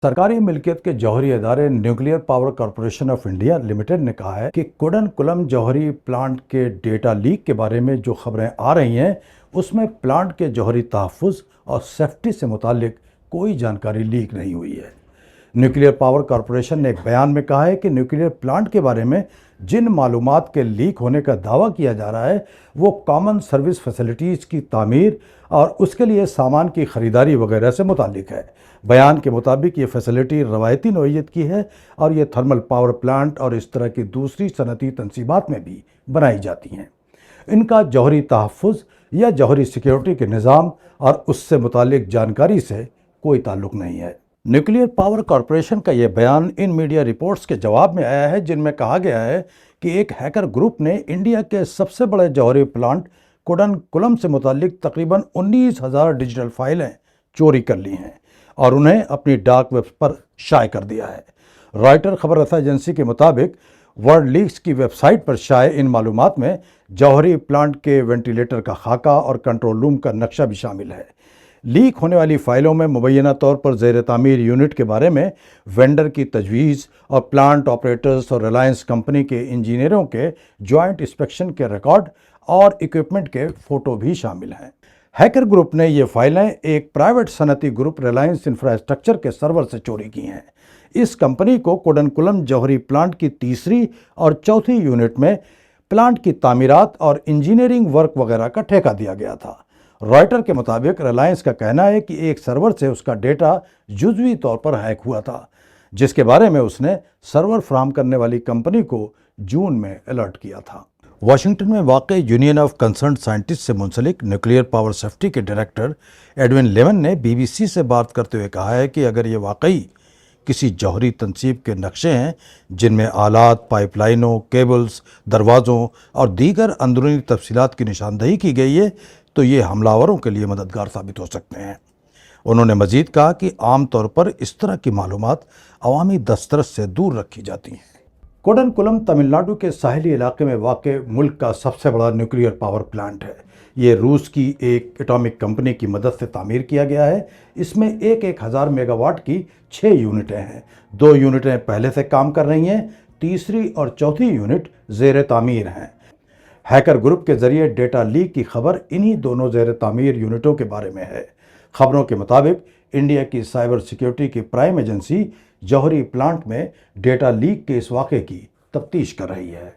सरकारी मिल्कियत के जौहरी इदारे nuclear power corporation of India limited ने कहा है कि कुडनकुलम जौहरी प्लांट के डेटा लीक के बारे में जो खबरें आ रही हैं उसमें प्लांट के जौहरी तहफ़्फ़ुज़ और सेफ्टी से मुतालिक कोई जानकारी लीक नहीं हुई है। न्यूक्लियर पावर कॉरपोरेशन ने एक बयान में कहा है कि न्यूक्लियर प्लांट के बारे में जिन मालूमात के लीक होने का दावा किया जा रहा है वो कॉमन सर्विस फैसिलिटीज़ की तामीर और उसके लिए सामान की ख़रीदारी वगैरह से मुतालिक है। बयान के मुताबिक ये फैसिलिटी रवायती नौइयत की है और ये थर्मल पावर प्लांट और इस तरह की दूसरी सनती तनसीबात में भी बनाई जाती हैं। इनका जौहरी तहफ़्फ़ुज़ या जौहरी सिक्योरिटी के निज़ाम और उससे मुतालिक जानकारी से कोई ताल्लुक़ नहीं है। न्यूक्लियर पावर कॉरपोरेशन का यह बयान इन मीडिया रिपोर्ट्स के जवाब में आया है जिनमें कहा गया है कि एक हैकर ग्रुप ने इंडिया के सबसे बड़े जौहरी प्लांट कुडनकुलम से मुतालिक तकरीबन 19,000 डिजिटल फाइलें चोरी कर ली हैं और उन्हें अपनी डार्क वेब पर शाये कर दिया है। रॉयटर खबर रसा एजेंसी के मुताबिक वर्ल्ड लीक्स की वेबसाइट पर शाये इन मालूमात में जौहरी प्लांट के वेंटिलेटर का खाका और कंट्रोल रूम का नक्शा भी शामिल है। लीक होने वाली फाइलों में मुबैना तौर पर ज़ेर तामीर यूनिट के बारे में वेंडर की तजवीज़ और प्लांट ऑपरेटर्स और रिलायंस कंपनी के इंजीनियरों के जॉइंट इंस्पेक्शन के रिकॉर्ड और इक्विपमेंट के फ़ोटो भी शामिल हैं। हैकर ग्रुप ने ये फाइलें एक प्राइवेट सनती ग्रुप रिलायंस इंफ्रास्ट्रक्चर के सर्वर से चोरी की हैं। इस कंपनी को कुडनकुलम जौहरी प्लांट की तीसरी और चौथी यूनिट में प्लांट की तामीरात और इंजीनियरिंग वर्क वगैरह का ठेका दिया गया था। रॉयटर के मुताबिक रिलायंस का कहना है कि एक सर्वर से उसका डेटा जुज़वी तौर पर हैक हुआ था, जिसके बारे में उसने सर्वर फराहम करने वाली कंपनी को जून में अलर्ट किया था। वाशिंगटन में वाक़ यूनियन ऑफ कंसर्न साइंटिस्ट से मुंसलिक न्यूक्लियर पावर सेफ्टी के डायरेक्टर एडविन लेमन ने BBC से बात करते हुए कहा है कि अगर ये वाकई किसी जौहरी तनसीब के नक्शे हैं जिनमें आलात, पाइपलाइनों, केबल्स, दरवाज़ों और दीगर अंदरूनी तफसीलात की निशानदही की गई है तो ये हमलावरों के लिए मददगार साबित हो सकते हैं। उन्होंने मज़ीद कहा कि आम तौर पर इस तरह की मालूमात अवामी दस्तरस से दूर रखी जाती हैं। कुडनकुलम तमिलनाडु के साहिली इलाके में वाक़ मुल्क का सबसे बड़ा न्यूक्लियर पावर प्लांट है। ये रूस की एक एटॉमिक कंपनी की मदद से तामीर किया गया है। इसमें एक 1000 मेगावाट की 6 यूनिटें हैं। 2 यूनिटें पहले से काम कर रही हैं, तीसरी और चौथी यूनिट ज़ेर तामीर हैं। हैकर ग्रुप के जरिए डेटा लीक की खबर इन्हीं दोनों ज़ेर तामीर यूनिटों के बारे में है। खबरों के मुताबिक इंडिया की साइबर सिक्योरिटी की प्राइम एजेंसी जौहरी प्लांट में डेटा लीक के इस वाक़े की तफ्तीश कर रही है।